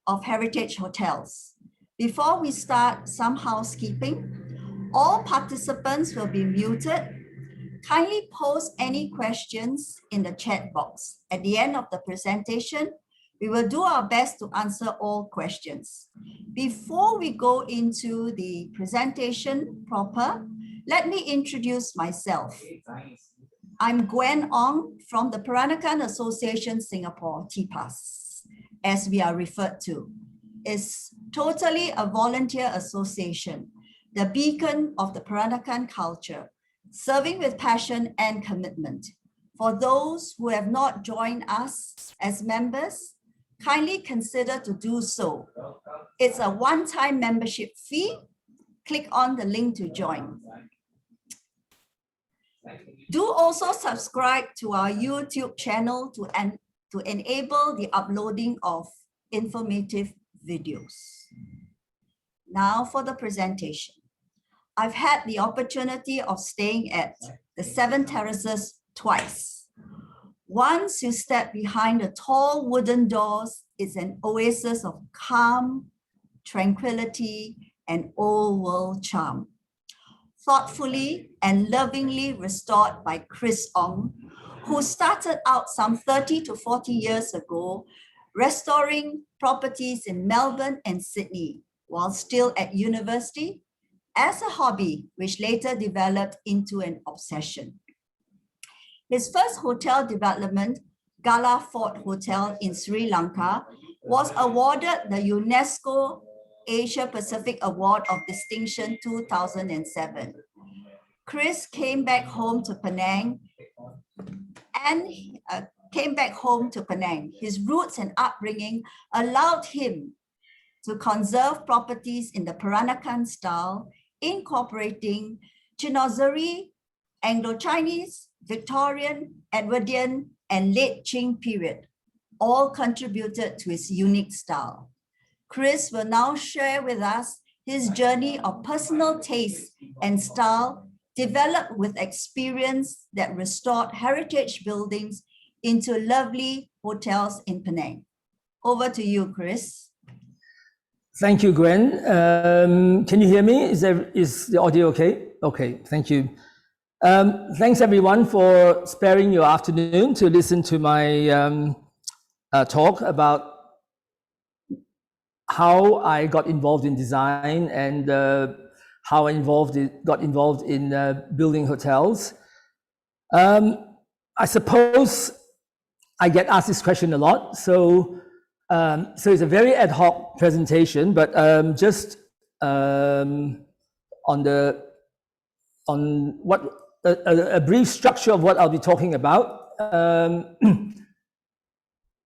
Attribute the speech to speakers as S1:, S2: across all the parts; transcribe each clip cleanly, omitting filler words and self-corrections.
S1: of heritage hotels. Before we start, some housekeeping. All participants will be muted. Kindly post any questions in the chat box. At the end of the presentation, we will do our best to answer all questions. Before we go into the presentation proper, let me introduce myself. I'm Gwen Ong from the Peranakan Association Singapore, TPAS, as we are referred to. It's totally a volunteer association, the beacon of the Peranakan culture, serving with passion and commitment. For those who have not joined us as members, kindly consider to do so. It's a one-time membership fee. Click on the link to join. Do also subscribe to our YouTube channel to enable the uploading of informative videos. Now for the presentation. I've had the opportunity of staying at the 7 Terraces twice. Once you step behind the tall wooden doors, it's an oasis of calm, tranquility, and old world charm. Thoughtfully and lovingly restored by Chris Ong, who started out some 30 to 40 years ago, restoring properties in Melbourne and Sydney while still at university as a hobby, which later developed into an obsession. His first hotel development, Galle Fort Hotel in Sri Lanka, was awarded the UNESCO Asia Pacific Award of Distinction 2007. Chris came back home to Penang His roots and upbringing allowed him to conserve properties in the Peranakan style, incorporating Chinoiserie, Anglo-Chinese, Victorian, Edwardian, and late Qing period, all contributed to his unique style. Chris will now share with us his journey of personal taste and style developed with experience that restored heritage buildings into lovely hotels in Penang. Over to you, Chris.
S2: Thank you, Gwen. Can you hear me? Is the audio okay? Okay, thank you. Thanks everyone for sparing your afternoon to listen to my talk about how I got involved in design and how I got involved in building hotels. I suppose I get asked this question a lot, so it's a very ad hoc presentation, but just on a brief structure of what I'll be talking about.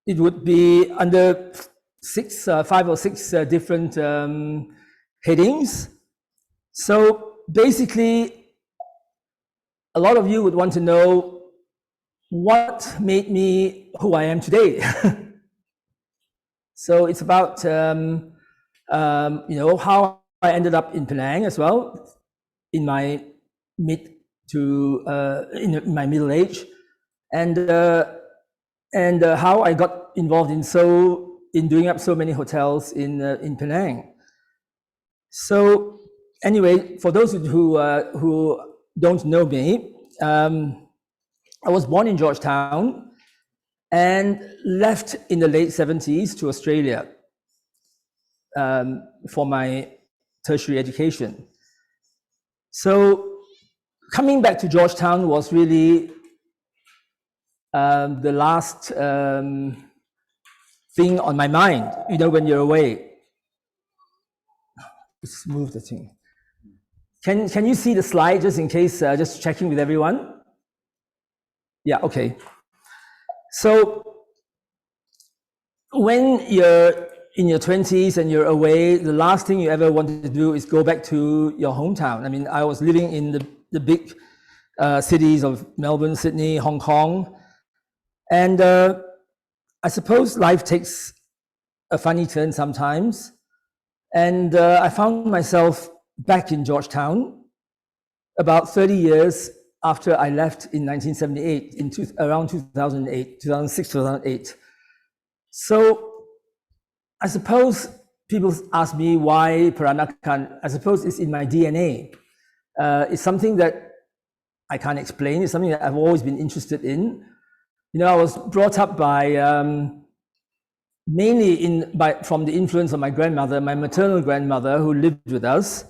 S2: It would be under 5 or 6 different headings. So basically, a lot of you would want to know what made me who I am today. So it's about how I ended up in Penang as well in my in my middle age, and how I got involved in doing up so many hotels in Penang. So anyway, for those who don't know me, I was born in Georgetown and left in the late 70s to Australia for my tertiary education. So coming back to Georgetown was really the last thing on my mind, when you're away. Let's move the thing. Can you see the slide just in case, just checking with everyone? Yeah, okay. So when you're in your 20s and you're away, the last thing you ever wanted to do is go back to your hometown. I mean, I was living in the big cities of Melbourne, Sydney, Hong Kong. And I suppose life takes a funny turn sometimes. And I found myself back in Georgetown about 30 years after I left in 1978, around 2006, 2008. So I suppose people ask me why Peranakan. I suppose it's in my DNA. It's something that I can't explain. It's something that I've always been interested in. You know, I was brought up by mainly from the influence of my grandmother, my maternal grandmother, who lived with us.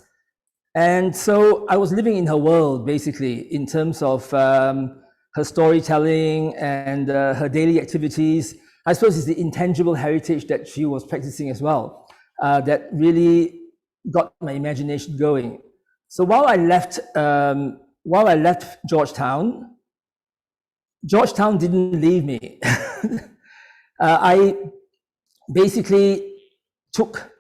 S2: And so I was living in her world, basically, in terms of her storytelling and her daily activities. I suppose it's the intangible heritage that she was practicing as well that really got my imagination going. So while I left Georgetown, Georgetown didn't leave me. I basically took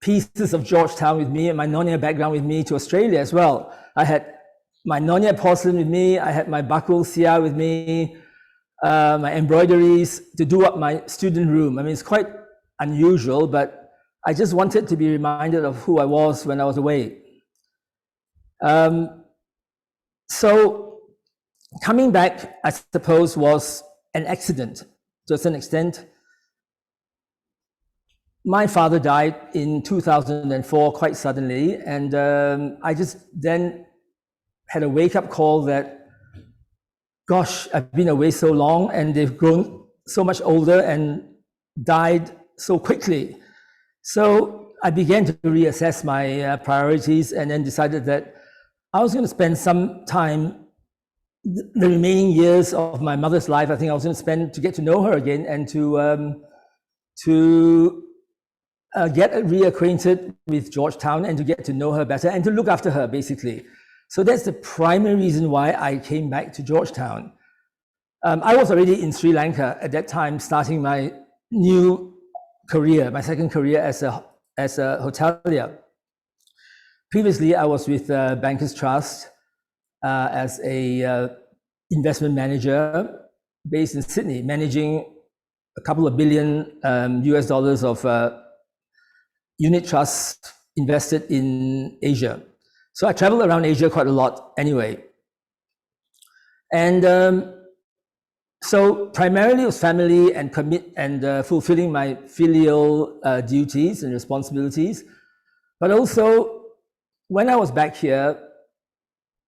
S2: pieces of Georgetown with me and my Nonya background with me to Australia as well. I had my Nonya porcelain with me, I had my bakul sia with me, my embroideries to do up my student room. I mean, it's quite unusual, but I just wanted to be reminded of who I was when I was away. So coming back, I suppose, was an accident to a certain extent. My father died in 2004 quite suddenly, and I just then had a wake-up call that, gosh, I've been away so long and they've grown so much older and died so quickly. So I began to reassess my priorities and then decided that I was going to spend some time, the remaining years of my mother's life, I think I was going to spend to get to know her again and to get reacquainted with Georgetown and to get to know her better and to look after her, basically. So that's the primary reason why I came back to Georgetown. I was already in Sri Lanka at that time, starting my new career, my second career as a hotelier. Previously, I was with Bankers Trust as a investment manager based in Sydney, managing a couple of billion US dollars of unit trusts invested in Asia. So I traveled around Asia quite a lot anyway. And so primarily it was family and fulfilling my filial duties and responsibilities. But also, when I was back here,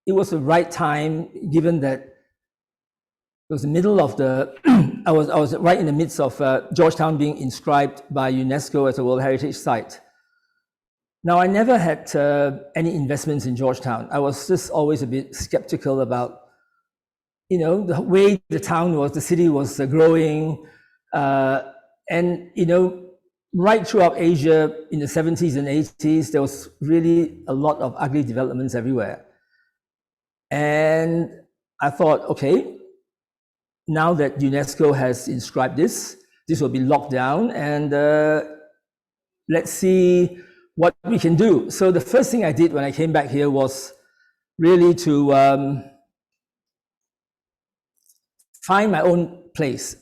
S2: it was the right time, given that it was the middle of the, I was right in the midst of Georgetown being inscribed by UNESCO as a World Heritage Site. Now, I never had any investments in Georgetown. I was just always a bit skeptical about, you know, the way the town was, the city was growing. And, you know, right throughout Asia in the 70s and 80s, there was really a lot of ugly developments everywhere. And I thought, okay, now that UNESCO has inscribed this will be locked down, and let's see what we can do. So the first thing I did when I came back here was really to find my own place.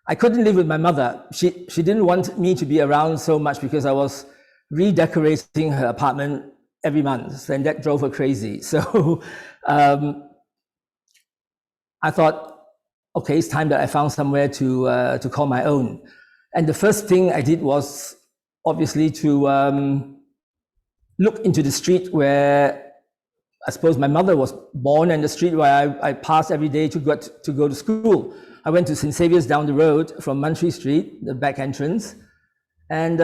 S2: I couldn't live with my mother. She didn't want me to be around so much because I was redecorating her apartment every month, and that drove her crazy. So I thought, okay, it's time that I found somewhere to call my own. And the first thing I did was obviously to look into the street where I suppose my mother was born, and the street where I passed every day to go to school. I went to St. Saviour's down the road from Muntri Street, the back entrance. And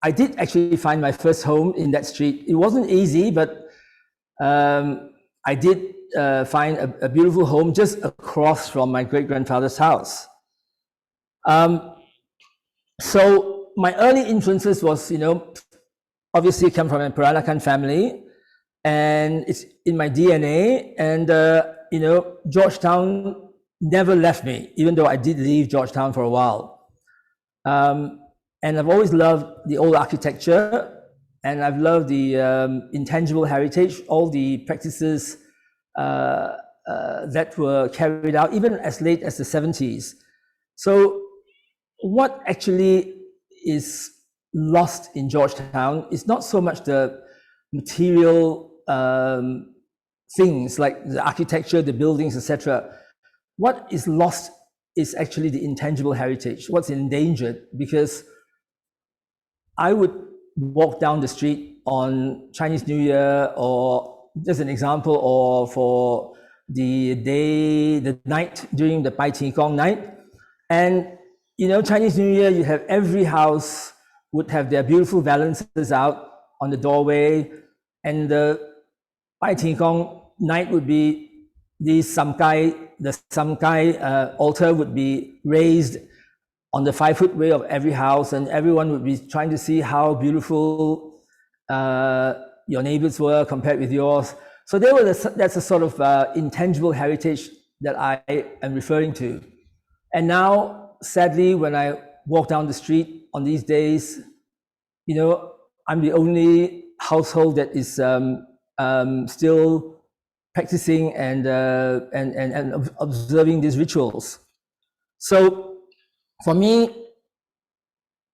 S2: I did actually find my first home in that street. It wasn't easy, but I did find a beautiful home just across from my great-grandfather's house. So my early influences was, you know, obviously come from a Peranakan family, and it's in my DNA. And, you know, Georgetown never left me, even though I did leave Georgetown for a while. And I've always loved the old architecture, and I've loved the intangible heritage, all the practices that were carried out even as late as the 70s. So what actually is lost in Georgetown is not so much the material things like the architecture, the buildings, etc. What is lost is actually the intangible heritage, what's endangered, because I would walk down the street on Chinese New Year, or just an example, or for the night during the Bai Qi Gong night. And, you know, Chinese New Year, you have every house would have their beautiful valances out on the doorway. And the Bai Qi Gong night would be the Samkai altar would be raised on the 5-foot way of every house, and everyone would be trying to see how beautiful your neighbors were compared with yours. So that's a sort of intangible heritage that I am referring to. And now, sadly, when I walk down the street on these days, you know, I'm the only household that is still practicing and observing these rituals. So for me,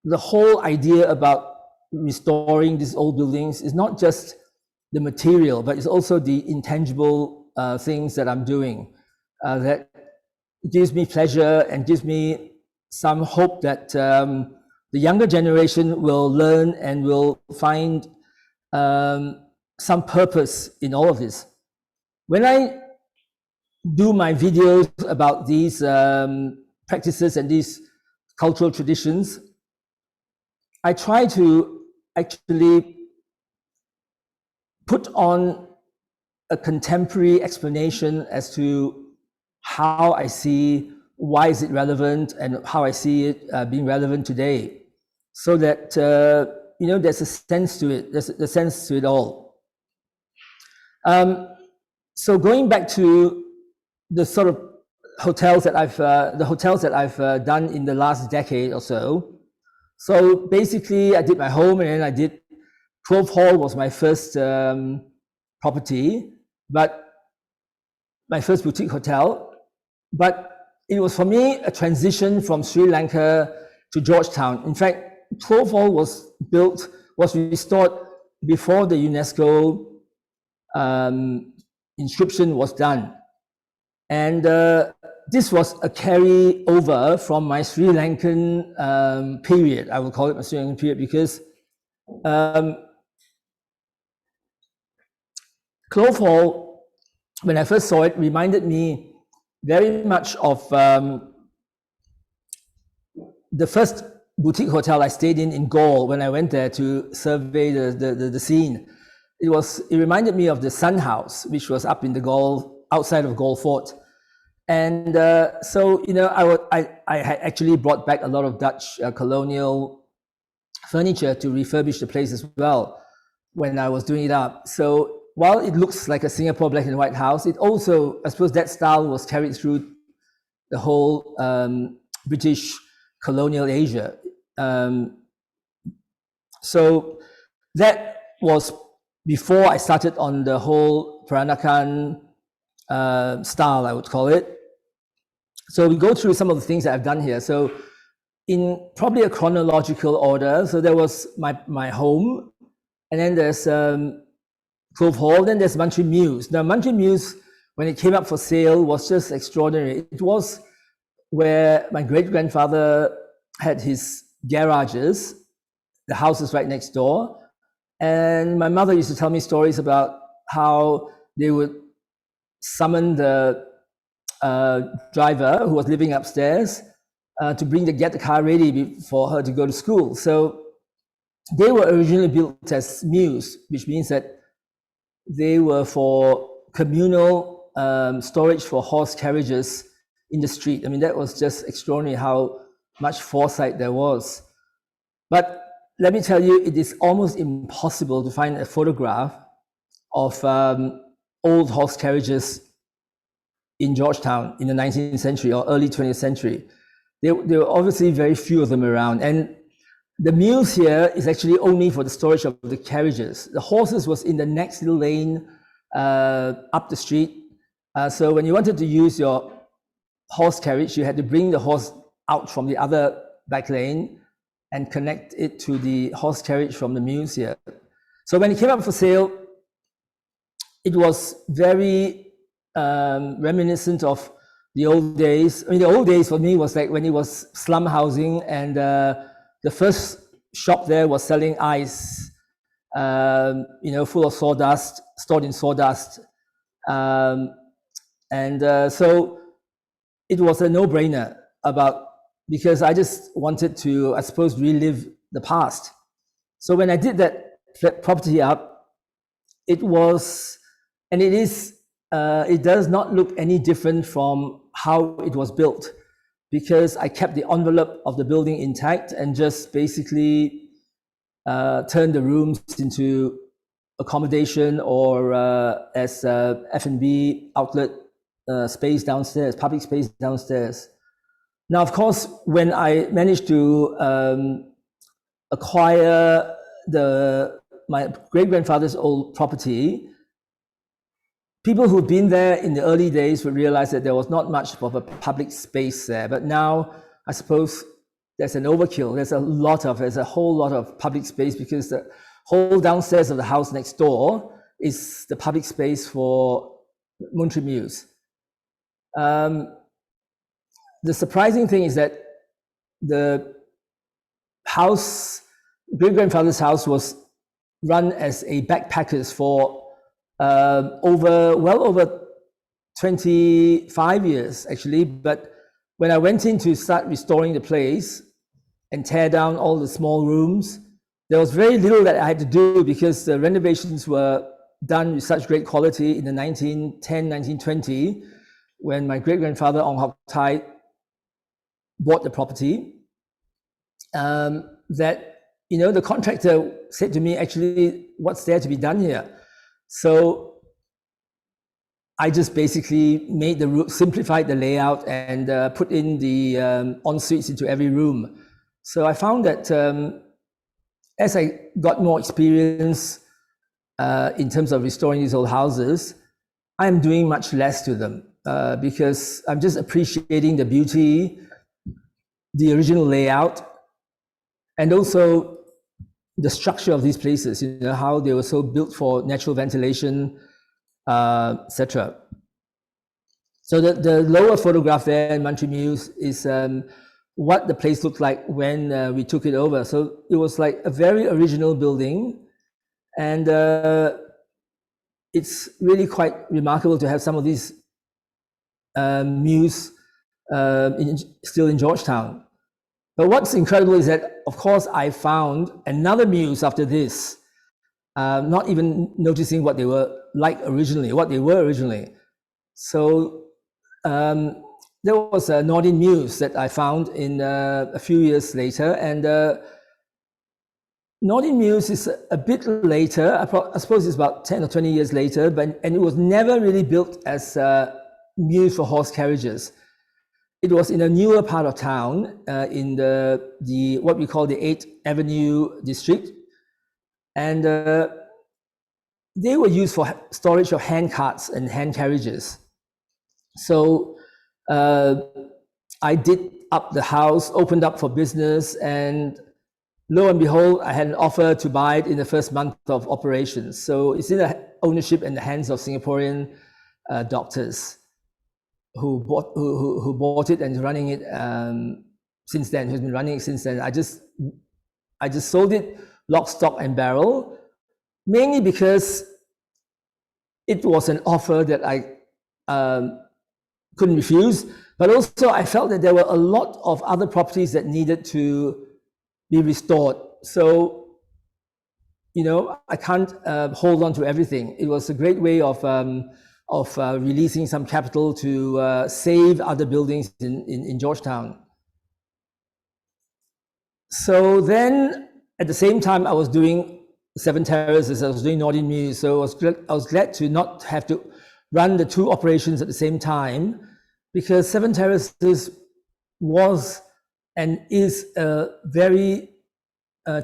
S2: the whole idea about restoring these old buildings is not just the material, but it's also the intangible things that I'm doing that gives me pleasure and gives me some hope that the younger generation will learn and will find some purpose in all of this. When I do my videos about these practices and these cultural traditions, I try to actually put on a contemporary explanation as to how I see why is it relevant and how I see it being relevant today, so that you know, there's a sense to it. There's a sense to it all. So going back to the sort of hotels that I've done in the last decade or so. So basically, I did my home, and then I did Clove Hall was my first property, but my first boutique hotel. But it was for me a transition from Sri Lanka to Georgetown. In fact, Clove Hall was restored before the UNESCO inscription was done. And this was a carryover from my Sri Lankan period. I will call it my Sri Lankan period because Clove Hall, when I first saw it, reminded me very much of the first boutique hotel I stayed in Galle when I went there to survey the scene. It reminded me of the Sun House, which was up in the outside of Galle Fort. And so, you know, I had actually brought back a lot of Dutch colonial furniture to refurbish the place as well when I was doing it up. So while it looks like a Singapore black and white house, it also, I suppose that style was carried through the whole British colonial Asia. So that was before I started on the whole Peranakan style, I would call it. So we go through some of the things that I've done here. So in probably a chronological order, so there was my home, and then there's Clove Hall, then there's Muntri Mews. Now Muntri Mews, when it came up for sale, was just extraordinary. It was where my great-grandfather had his garages, the house is right next door, and my mother used to tell me stories about how they would summon the driver who was living upstairs to get the car ready for her to go to school. So they were originally built as mews, which means that they were for communal storage for horse carriages in the street. I mean, that was just extraordinary how much foresight there was. But let me tell you, it is almost impossible to find a photograph of old horse carriages in Georgetown in the 19th century or early 20th century. There were obviously very few of them around. And the mews here is actually only for the storage of the carriages. The horses was in the next little lane up the street. So when you wanted to use your horse carriage, you had to bring the horse out from the other back lane and connect it to the horse carriage from the mews here. So when it came up for sale, it was very reminiscent of the old days. I mean, the old days for me was like when it was slum housing, and the first shop there was selling ice, full of sawdust, stored in sawdust. So it was a no-brainer because I just wanted to, I suppose, relive the past. So when I did that property up, it was, and it is, it does not look any different from how it was built, because I kept the envelope of the building intact and just basically turned the rooms into accommodation or as F&B outlet space downstairs, public space downstairs. Now, of course, when I managed to acquire my great-grandfather's old property, people who've been there in the early days would realize that there was not much of a public space there. But now, I suppose there's an overkill. There's a whole lot of public space, because the whole downstairs of the house next door is the public space for Muntri Mews. The surprising thing is that the house, great-grandfather's house, was run as a backpackers for over 25 years, actually. But when I went in to start restoring the place and tear down all the small rooms, there was very little that I had to do, because the renovations were done with such great quality in the 1910, 1920, when my great-grandfather Ong Hok Tai bought the property, that the contractor said to me, actually, what's there to be done here? So I just basically simplified the layout and put in the en-suites into every room. So I found that as I got more experience in terms of restoring these old houses, I'm doing much less to them because I'm just appreciating the beauty, the original layout, and also the structure of these places, how they were so built for natural ventilation, etc. So the lower photograph there in Muntri Mews is what the place looked like when we took it over. So it was like a very original building, and it's really quite remarkable to have some of these mews still in Georgetown. But what's incredible is that, of course, I found another Mews after this, not even noticing what they were originally. So there was a Noordin Mews that I found in a few years later, and Noordin Mews is a bit later. I suppose it's about 10 or 20 years later, and it was never really built as Mews for horse carriages. It was in a newer part of town, in the what we call the 8th Avenue district, and they were used for storage of hand carts and hand carriages. So I did up the house, opened up for business, and lo and behold, I had an offer to buy it in the first month of operations. So it's in the ownership and the hands of Singaporean doctors who bought it and running it since then. Who's been running it since then? I just sold it lock, stock, and barrel, mainly because it was an offer that I couldn't refuse, but also I felt that there were a lot of other properties that needed to be restored. So, I can't hold on to everything. It was a great way of releasing some capital to save other buildings in Georgetown. So then, at the same time, I was doing 7 Terraces, I was doing Noordin Mews, so I was glad to not have to run the 2 operations at the same time, because 7 Terraces was and is a very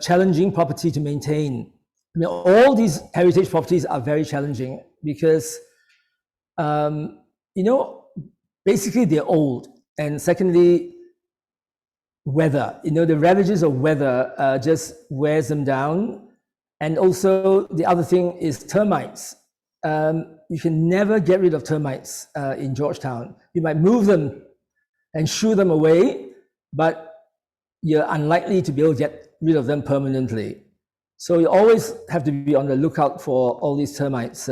S2: challenging property to maintain. I mean, all these heritage properties are very challenging because basically they're old, and secondly, weather. The ravages of weather just wears them down, and also the other thing is termites. you can never get rid of termites in Georgetown. You might move them and shoo them away, but you're unlikely to be able to get rid of them permanently. So you always have to be on the lookout for all these termites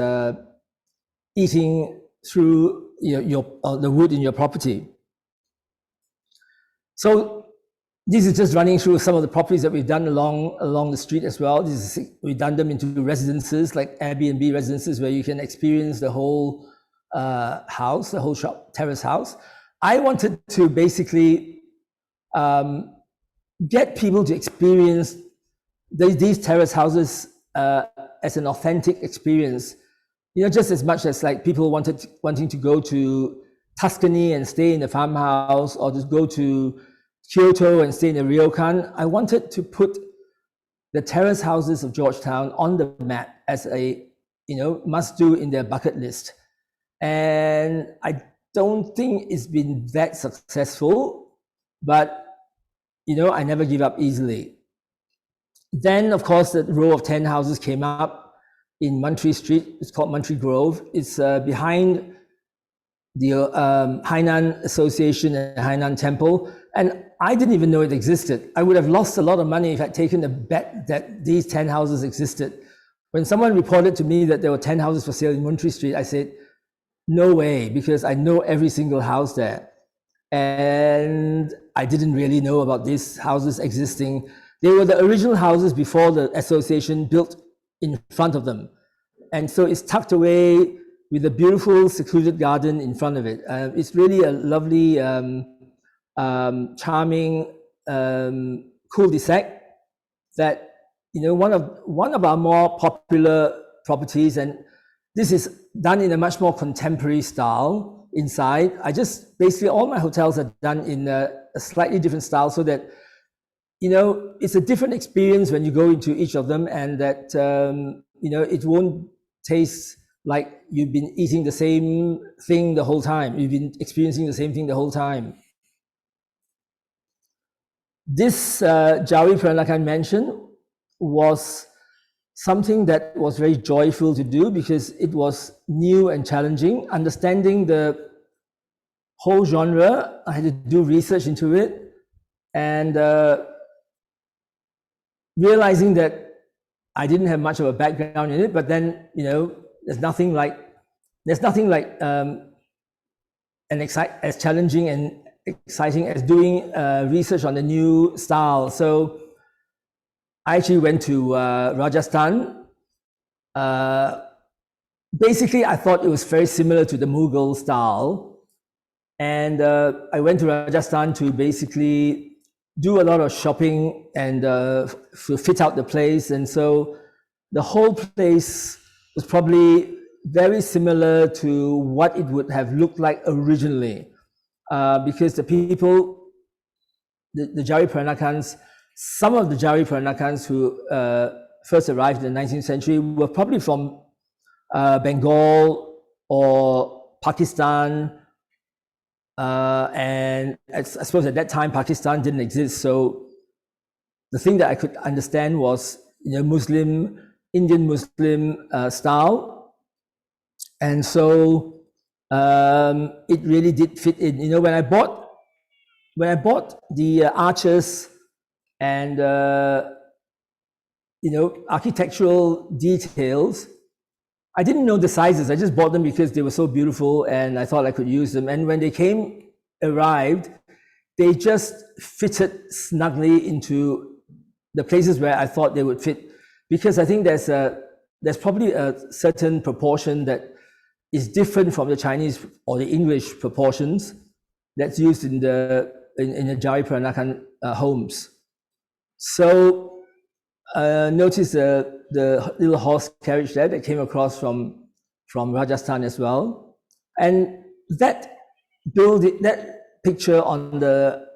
S2: eating through the wood in your property. So this is just running through some of the properties that we've done along the street as well. We've done them into residences, like Airbnb residences, where you can experience the whole house, the whole terrace house. I wanted to basically get people to experience these terrace houses as an authentic experience. Just as much as like people wanting to go to Tuscany and stay in a farmhouse, or just go to Kyoto and stay in a ryokan. I wanted to put the terrace houses of Georgetown on the map as a must do in their bucket list. And I don't think it's been that successful, but I never give up easily. Then, of course, the row of 10 houses came up in Muntri Street. It's called Muntri Grove. It's behind the Hainan Association and Hainan Temple. And I didn't even know it existed. I would have lost a lot of money if I'd taken a bet that these 10 houses existed. When someone reported to me that there were 10 houses for sale in Muntri Street, I said, no way, because I know every single house there. And I didn't really know about these houses existing. They were the original houses before the association built in front of them. And so it's tucked away with a beautiful secluded garden in front of it. It's really a lovely, charming cul-de-sac that, one of our more popular properties, and this is done in a much more contemporary style inside. Basically all my hotels are done in a slightly different style, so that, it's a different experience when you go into each of them, and that, it won't taste like you've been eating the same thing the whole time. You've been experiencing the same thing the whole time. This Jawi Peranakan mansion was something that was very joyful to do, because it was new and challenging. Understanding the whole genre, I had to do research into it, and realizing that I didn't have much of a background in it, but then, there's nothing like as challenging and exciting as doing research on the new style. So I actually went to Rajasthan. Basically, I thought it was very similar to the Mughal style. And I went to Rajasthan to basically do a lot of shopping and to fit out the place. And so the whole place was probably very similar to what it would have looked like originally. Because the people, the Jawi Peranakans, some of the Jawi Peranakans who first arrived in the 19th century were probably from Bengal or Pakistan. And I suppose at that time, Pakistan didn't exist. So the thing that I could understand was, Indian Muslim style. And so it really did fit in. When I bought the arches and architectural details, I didn't know the sizes. I just bought them because they were so beautiful and I thought I could use them. And when they arrived, they just fitted snugly into the places where I thought they would fit. Because I think there's probably a certain proportion that is different from the Chinese or the English proportions that's used in the Jawi Peranakan homes. So notice the little horse carriage there that came across from Rajasthan as well. And that picture on the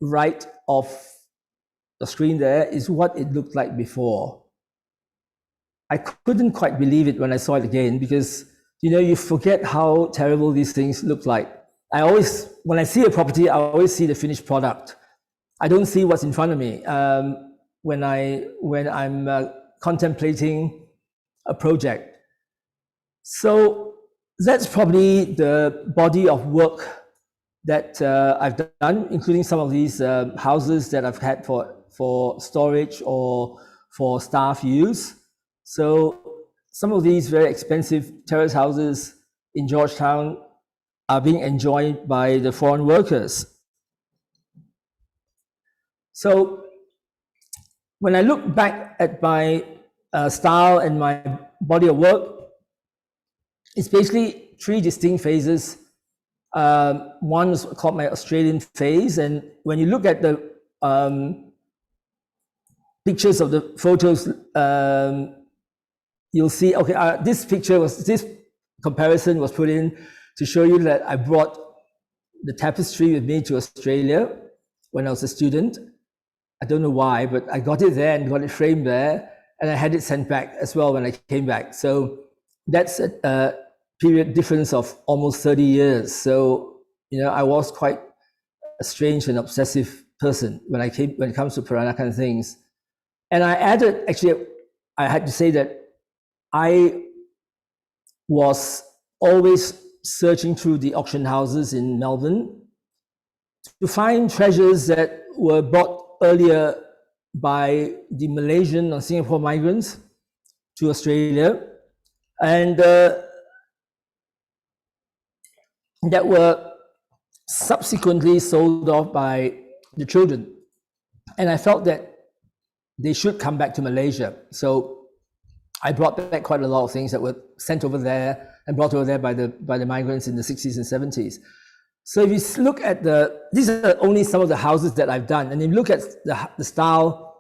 S2: right of the screen there is what it looked like before. I couldn't quite believe it when I saw it again, because you forget how terrible these things look like. When I see a property, I always see the finished product. I don't see what's in front of me when I'm contemplating a project. So that's probably the body of work that I've done, including some of these houses that I've had for storage or for staff use. So some of these very expensive terrace houses in Georgetown are being enjoyed by the foreign workers. So when I look back at my style and my body of work, it's basically three distinct phases. One is called my Australian phase, and when you look at the pictures of the photos, you'll see, okay, this comparison was put in to show you that I brought the tapestry with me to Australia when I was a student. I don't know why, but I got it there and got it framed there, and I had it sent back as well when I came back. So that's a period difference of almost 30 years. So, I was quite a strange and obsessive person when it comes to Peranakan things. And I added, actually, I had to say that I was always searching through the auction houses in Melbourne to find treasures that were brought earlier by the Malaysian or Singapore migrants to Australia, and that were subsequently sold off by the children. And I felt that they should come back to Malaysia. So I brought back quite a lot of things that were sent over there and brought over there by the migrants in the 60s and 70s. So if you look at these are only some of the houses that I've done. And if you look at the style,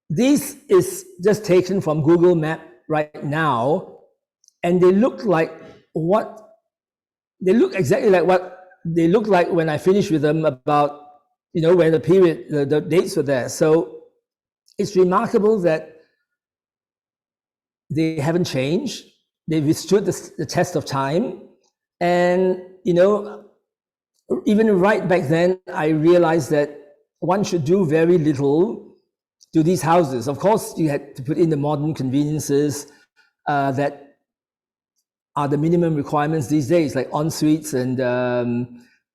S2: this is just taken from Google Map right now. And they look exactly like what they look like when I finished with them about, when the dates were there. So it's remarkable that they haven't changed. They withstood the test of time. And, even right back then, I realized that one should do very little to these houses. Of course, you had to put in the modern conveniences that are the minimum requirements these days, like en-suites and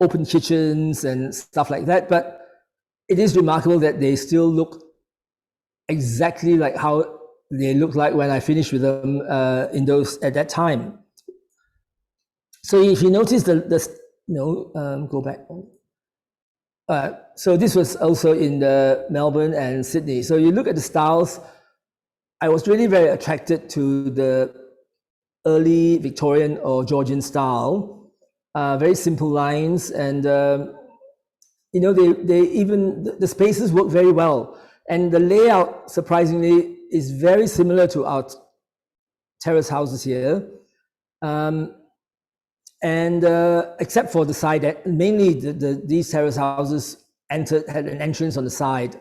S2: open kitchens and stuff like that. But it is remarkable that they still look exactly like how they looked like when I finished with them at that time. So if you notice go back. So this was also in Melbourne and Sydney. So you look at the styles, I was really very attracted to the early Victorian or Georgian style, very simple lines, and the spaces work very well. And the layout, surprisingly, is very similar to our terrace houses here. And except for the side, mainly these terrace houses had an entrance on the side.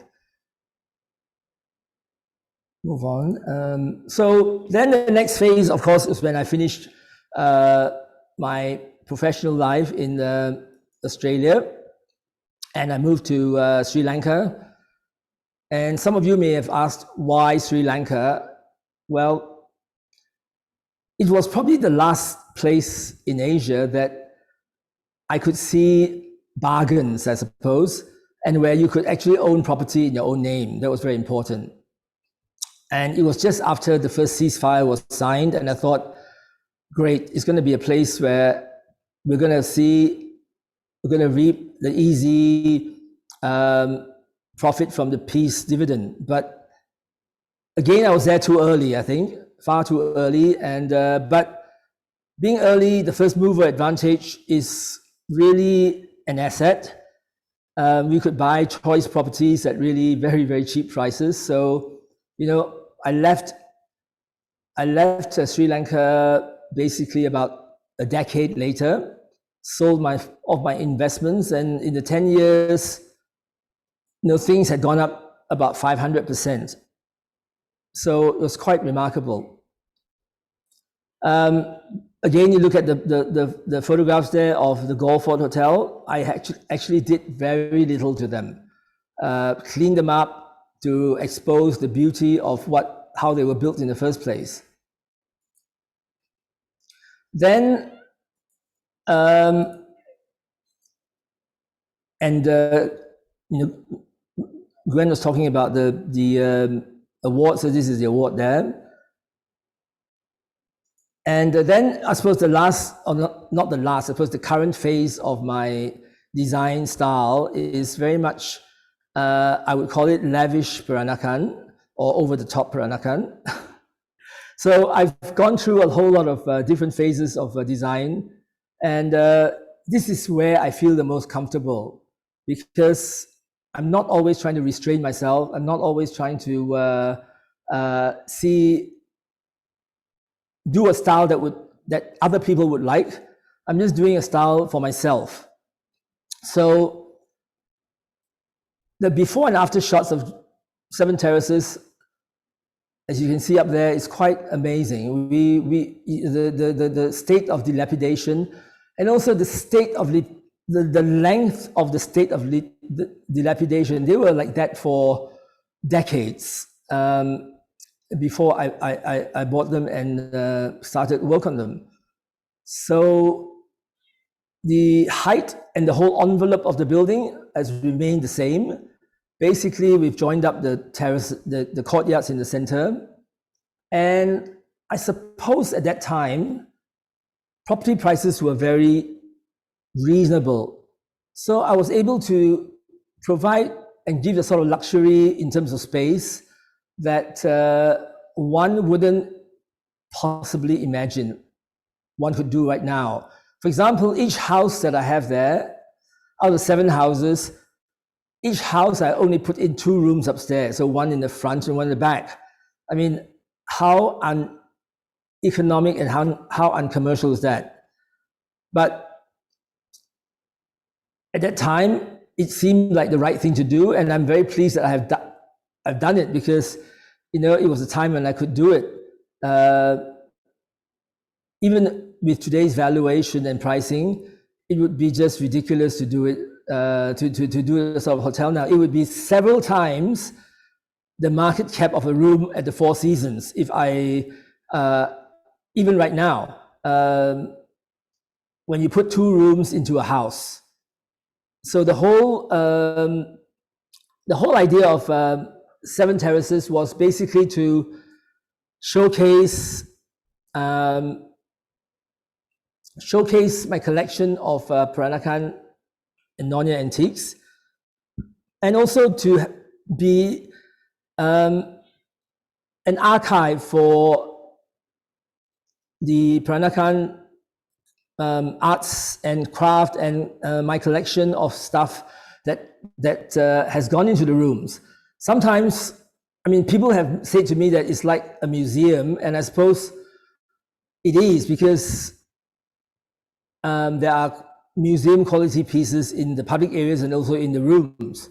S2: Move on. So then the next phase, of course, is when I finished my professional life in Australia, and I moved to Sri Lanka. And some of you may have asked, why Sri Lanka? Well, it was probably the last place in Asia that I could see bargains, I suppose, and where you could actually own property in your own name. That was very important. And it was just after the first ceasefire was signed, and I thought, great, it's going to be a place where we're going to reap the easy profit from the peace dividend. But again, I was there too early, I think, far too early. And but being early, the first mover advantage is really an asset. We could buy choice properties at really very, very cheap prices. So, I left Sri Lanka basically about a decade later, sold off my investments, and in the 10 years, things had gone up about 500%. So it was quite remarkable. Again, you look at the photographs there of the Galle Fort Hotel. I actually did very little to them. Cleaned them up to expose the beauty of how they were built in the first place. Then, Gwen was talking about the award, so this is the award there. And then I suppose the last, or not the last, I suppose the current phase of my design style is very much, I would call it lavish Peranakan or over-the-top Peranakan. So I've gone through a whole lot of different phases of design, and this is where I feel the most comfortable, because I'm not always trying to restrain myself. I'm not always trying to do a style that other people would like. I'm just doing a style for myself. So the before and after shots of Seven Terraces, as you can see up there, is quite amazing. The state of dilapidation, and also the state of the length of the state of dilapidation. They were like that for decades before I bought them and started work on them. So the height and the whole envelope of the building has remained the same. Basically, we've joined up the terrace, the courtyards in the center. And I suppose at that time, property prices were very reasonable. So I was able to provide and give the sort of luxury in terms of space that one wouldn't possibly imagine one could do right now. For example, each house that I have there, out of 7 houses, each house I only put in 2 rooms upstairs, so one in the front and one in the back. I mean, how uneconomic and how uncommercial is that? But at that time, it seemed like the right thing to do, and I'm very pleased that I've done it, because it was a time when I could do it. Even with today's valuation and pricing, it would be just ridiculous to do it. To do a sort of hotel now, it would be several times the market cap of a room at the Four Seasons. If I, even right now, when you put 2 rooms into a house. So the whole idea of Seven Terraces was basically to showcase my collection of Peranakan and Nonya antiques, and also to be an archive for the Peranakan arts and craft, and my collection of stuff that has gone into the rooms. Sometimes, I mean, people have said to me that it's like a museum, and I suppose it is, because there are museum quality pieces in the public areas and also in the rooms.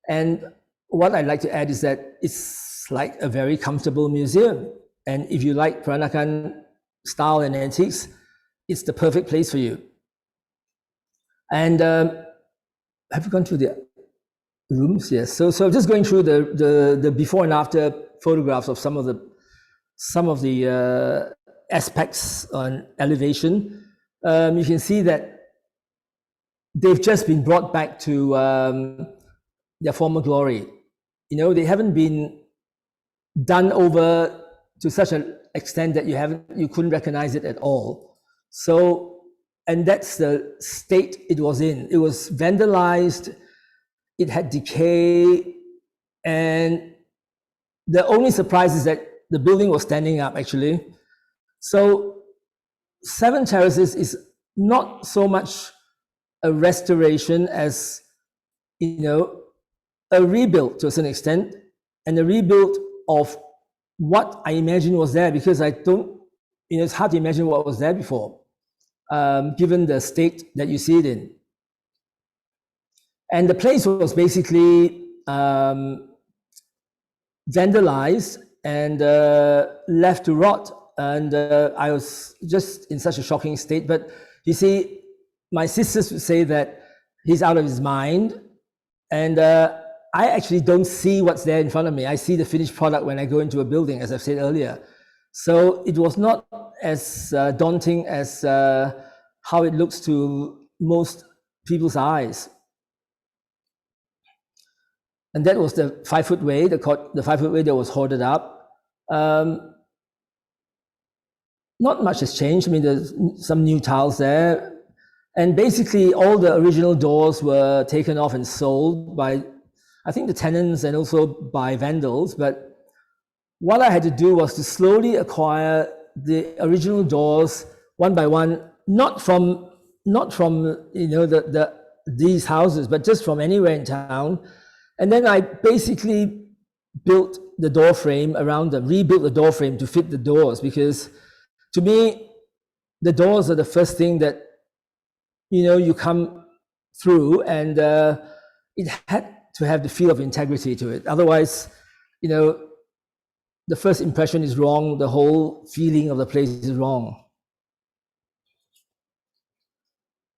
S2: And what I'd like to add is that it's like a very comfortable museum. And if you like Peranakan style and antiques, it's the perfect place for you. And have you gone through the rooms? Yes. So I'm just going through the before and after photographs of some of the aspects on elevation. You can see that they've just been brought back to their former glory. They haven't been done over to such an extent that you couldn't recognize it at all. So, and that's the state it was in. It was vandalized, it had decay, and the only surprise is that the building was standing up, actually. So Seven Terraces is not so much a restoration as, a rebuild to a certain extent, and a rebuild of what I imagine was there, because it's hard to imagine what was there before, given the state that you see it in. And the place was basically vandalized and left to rot. And I was just in such a shocking state. But you see, my sisters would say that he's out of his mind. And I actually don't see what's there in front of me. I see the finished product when I go into a building, as I've said earlier. So it was not as daunting as how it looks to most people's eyes. And that was the 5-foot way, the 5-foot way that was hoarded up. Not much has changed. I mean, there's some new tiles there. And basically all the original doors were taken off and sold by, I think, the tenants and also by vandals. But what I had to do was to slowly acquire the original doors one by one, not from these houses, but just from anywhere in town. And then I basically built the door frame around them, rebuilt the door frame to fit the doors, because to me, the doors are the first thing that you come through, and it had to have the feel of integrity to it. Otherwise, the first impression is wrong, the whole feeling of the place is wrong.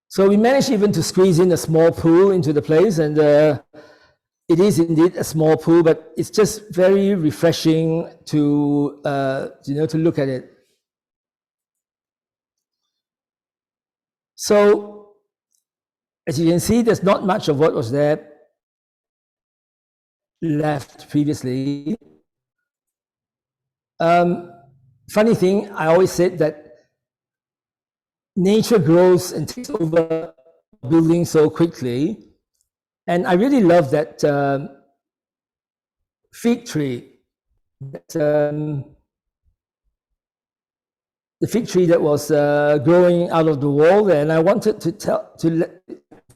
S2: So we managed even to squeeze in a small pool into the place, and it is indeed a small pool, but it's just very refreshing to to look at it. So as you can see, there's not much of what was there left previously. Funny thing, I always said that nature grows and takes over buildings so quickly. And I really love that fig tree, the fig tree that was growing out of the wall there. And I wanted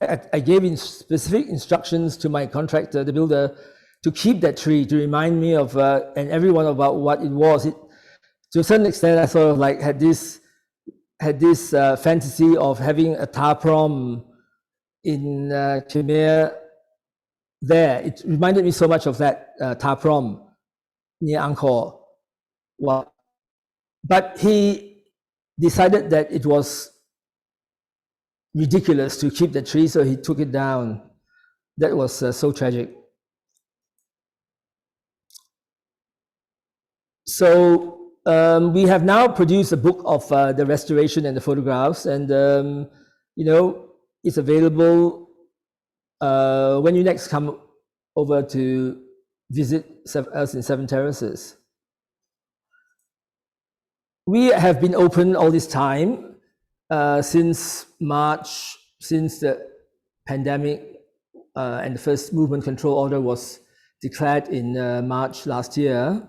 S2: I gave specific instructions to my contractor, the builder, to keep that tree, to remind me of and everyone about what it was. To a certain extent, I sort of like had this fantasy of having a tar prom in Khmer there. It reminded me so much of that tar prom near Angkor. Well, but he decided that it was ridiculous to keep the tree, so he took it down. That was so tragic. So we have now produced a book of the restoration and the photographs, and it's available when you next come over to visit us in 7 Terraces. We have been open all this time since March, since the pandemic and the first movement control order was declared in March last year.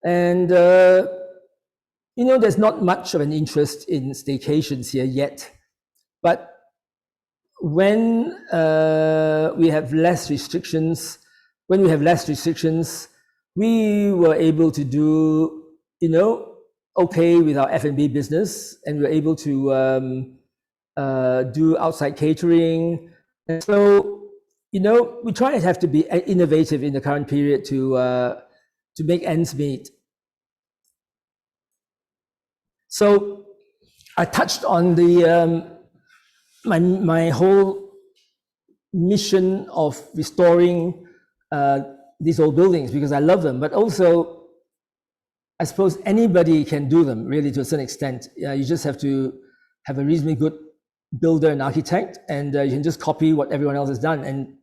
S2: And there's not much of an interest in staycations here yet, but when we have less restrictions, we were able to do, okay with our F&B business, and we were able to do outside catering. And so, we try to have to be innovative in the current period to make ends meet. So I touched on the my whole mission of restoring these old buildings, because I love them, but also I suppose anybody can do them, really, to a certain extent. You just have to have a reasonably good builder and architect, and you can just copy what everyone else has done.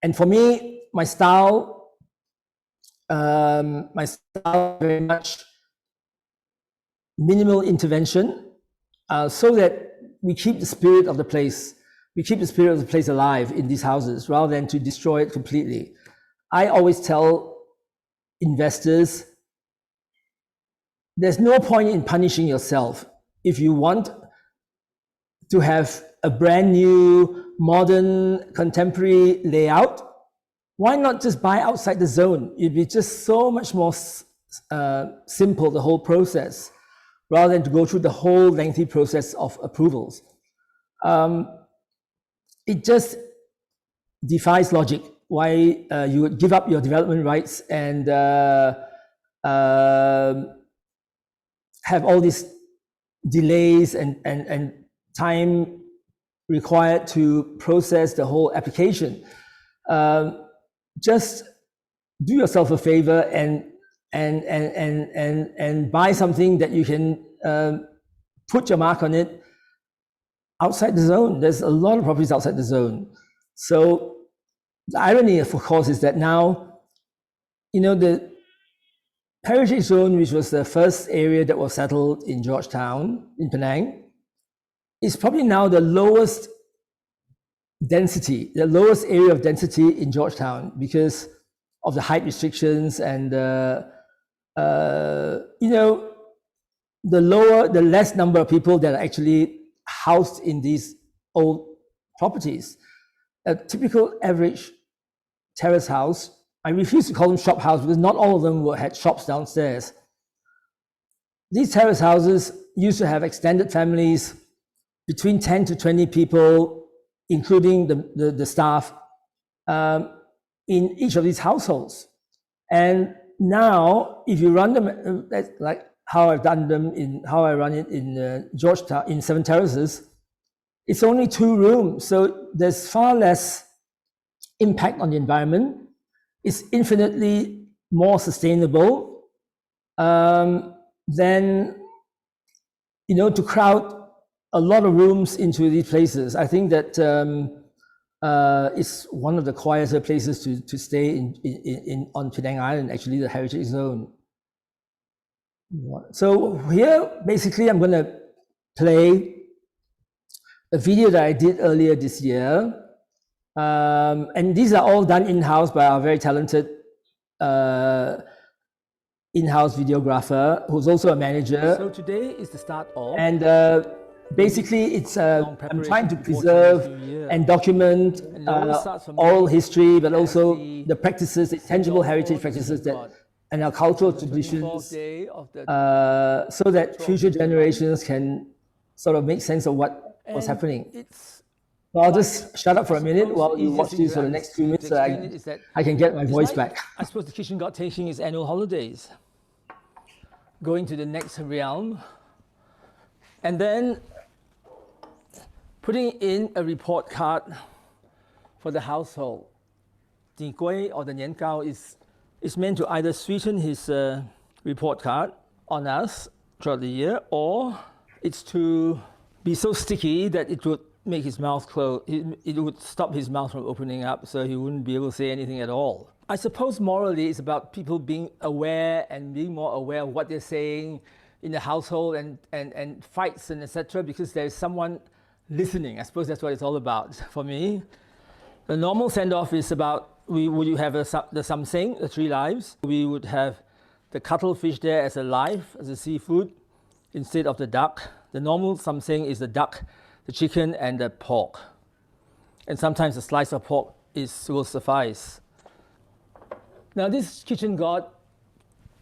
S2: And for me, my style very much minimal intervention, so that we keep the spirit of the place. We keep the spirit of the place alive in these houses, rather than to destroy it completely. I always tell investors, there's no point in punishing yourself. If you want to have a brand new, modern, contemporary layout, why not just buy outside the zone? It'd be just so much more simple, the whole process, rather than to go through the whole lengthy process of approvals. It just defies logic why you would give up your development rights and have all these delays and time required to process the whole application. Just do yourself a favor and and buy something that you can put your mark on it outside the zone. There's a lot of properties outside the zone. So the irony, of course, is that now, the heritage zone, which was the first area that was settled in Georgetown, in Penang, is probably now the lowest density, the lowest area of density in Georgetown because of the height restrictions and the less number of people that are actually housed in these old properties. A typical average terrace house, I refuse to call them shop house because not all of them had shops downstairs. These terrace houses used to have extended families, between 10 to 20 people, including the staff, in each of these households. And now, if you run them, like how I've done them how I run it in Georgetown, in 7 Terraces, it's only 2 rooms. So there's far less impact on the environment. It's infinitely more sustainable than, to crowd a lot of rooms into these places. I think that it's one of the quieter places to stay on Penang Island, actually, the heritage zone. So here, basically, I'm going to play a video that I did earlier this year. And these are all done in-house by our very talented in-house videographer, who's also a manager. So today is the start of... And basically, it's I'm trying to preserve and document oral history, but also the practices, the tangible heritage practices and our cultural traditions, so that future generations can sort of make sense of what was happening. So I'll just shut up for a minute while you watch this for the next 2 minutes so I can get my voice back. I suppose the kitchen god taking his annual holidays, going to the next realm, and then putting in a report card for the household. The Gui or the Nian Gao is meant to either sweeten his report card on us throughout the year, or it's to be so sticky that it would make his mouth close. It would stop his mouth from opening up, so he wouldn't be able to say anything at all. I suppose morally it's about people being aware and being more aware of what they're saying in the household and fights and etc. because there's someone listening. I suppose that's what it's all about for me. The normal send-off is about, we would have the samseng, the 3 lives. We would have the cuttlefish there as a live, as a seafood, instead of the duck. The normal samseng is the duck, the chicken, and the pork. And sometimes a slice of pork will suffice. Now this kitchen god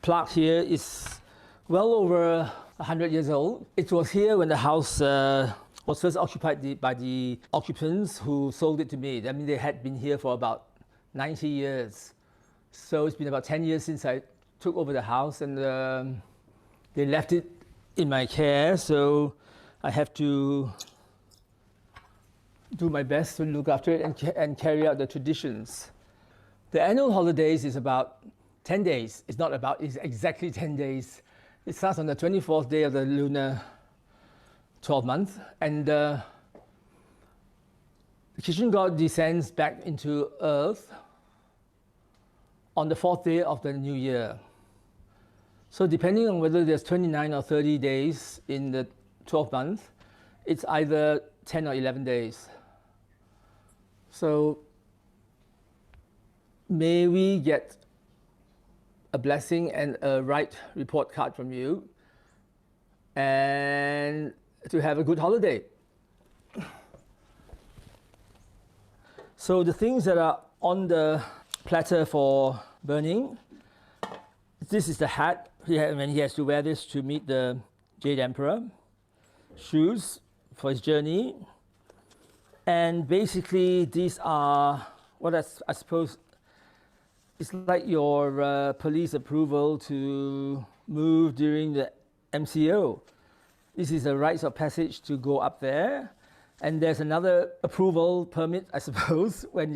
S2: plaque here is well over 100 years old. It was here when the house was first occupied by the occupants who sold it to me. I mean, they had been here for about 90 years. So it's been about 10 years since I took over the house, and they left it in my care. So I have to do my best to look after it and carry out the traditions. The annual holidays is about 10 days. It's exactly 10 days. It starts on the 24th day of the lunar 12th month, and the kitchen god descends back into earth on the 4th day of the new year. So depending on whether there's 29 or 30 days in the 12th month, it's either 10 or 11 days. So may we get a blessing and a right report card from you, and to have a good holiday. So the things that are on the platter for burning, this is the hat, when he has to wear this to meet the Jade Emperor, shoes for his journey, and basically these are what I suppose it's like your police approval to move during the MCO. This is a rites of passage to go up there, and there's another approval permit, I suppose, when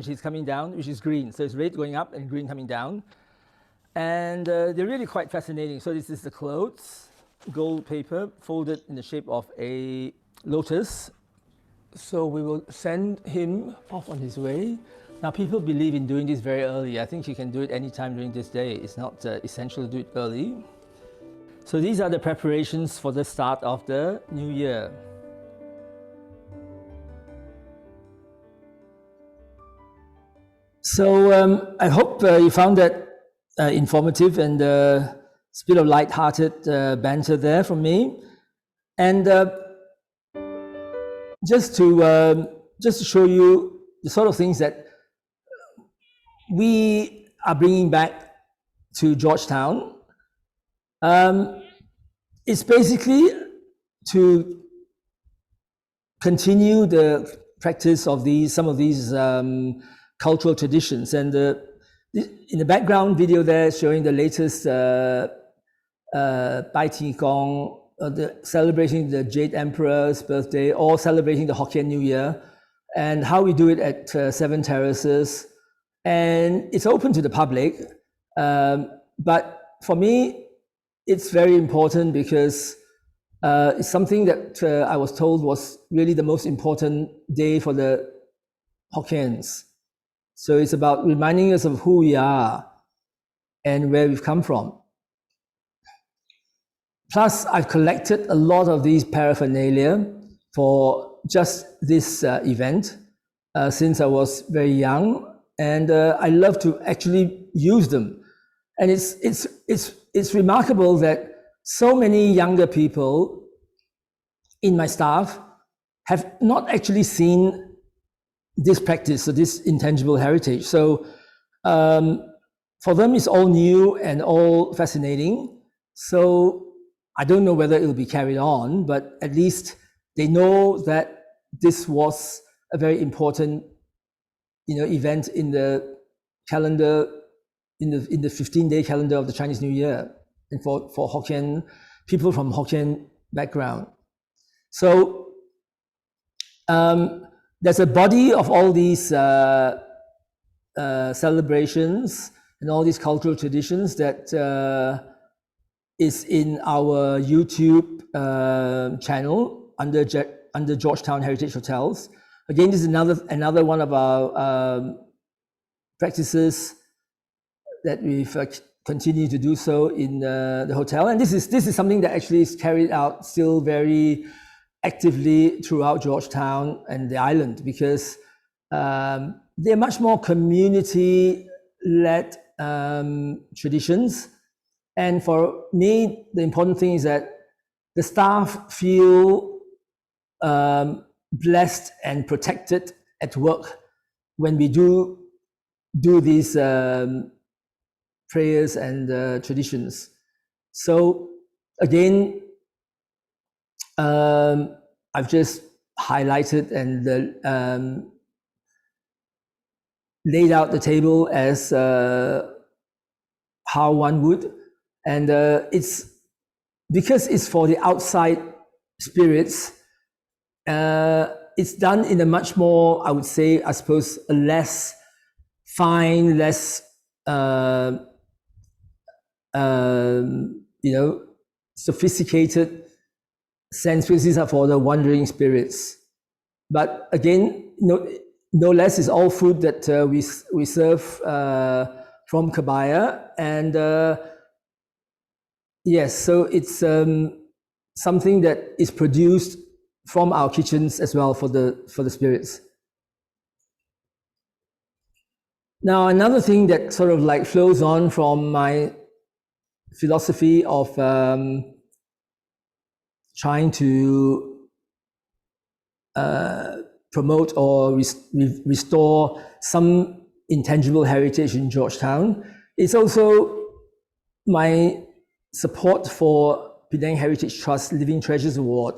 S2: she's coming down, which is green. So it's red going up and green coming down. And they're really quite fascinating. So this is the clothes, gold paper folded in the shape of a lotus. So we will send him off on his way. Now people believe in doing this very early. I think you can do it anytime during this day. It's not essential to do it early. So these are the preparations for the start of the new year. So I hope you found that informative and a bit of light-hearted banter there from me. And just to show you the sort of things that we are bringing back to Georgetown, it's basically to continue the practice of some of these cultural traditions. And in the background video there, showing the latest Bai Ti Gong, celebrating the Jade Emperor's birthday, or celebrating the Hokkien New Year, and how we do it at Seven Terraces. And it's open to the public. But for me, it's very important because it's something that I was told was really the most important day for the Hokkiens. So it's about reminding us of who we are and where we've come from. Plus, I've collected a lot of these paraphernalia for just this event since I was very young, and I love to actually use them. And it's remarkable that so many younger people in my staff have not actually seen this practice, so this intangible heritage. So for them, it's all new and all fascinating. So I don't know whether it will be carried on, but at least they know that this was a very important, event in the calendar, in the 15-day calendar of the Chinese New Year, and for Hokkien people from Hokkien background. So there's a body of all these celebrations and all these cultural traditions that is in our YouTube channel under Georgetown Heritage Hotels. Again, this is another one of our practices that we've continued to do so in the hotel. And this is something that actually is carried out still very actively throughout Georgetown and the island, because they're much more community-led traditions. And for me, the important thing is that the staff feel blessed and protected at work when we do these prayers and traditions. So again, I've just highlighted and laid out the table as how one would. And it's because it's for the outside spirits, it's done in a much more, I would say, I suppose, a less fine, less sophisticated sense, because these are for the wandering spirits. But again, no less is all food that we serve from Kebaya, and yes, so it's something that is produced from our kitchens as well for the spirits. Now, another thing that sort of like flows on from my philosophy of trying to promote or restore some intangible heritage in Georgetown is also my support for Penang Heritage Trust Living Treasures Award.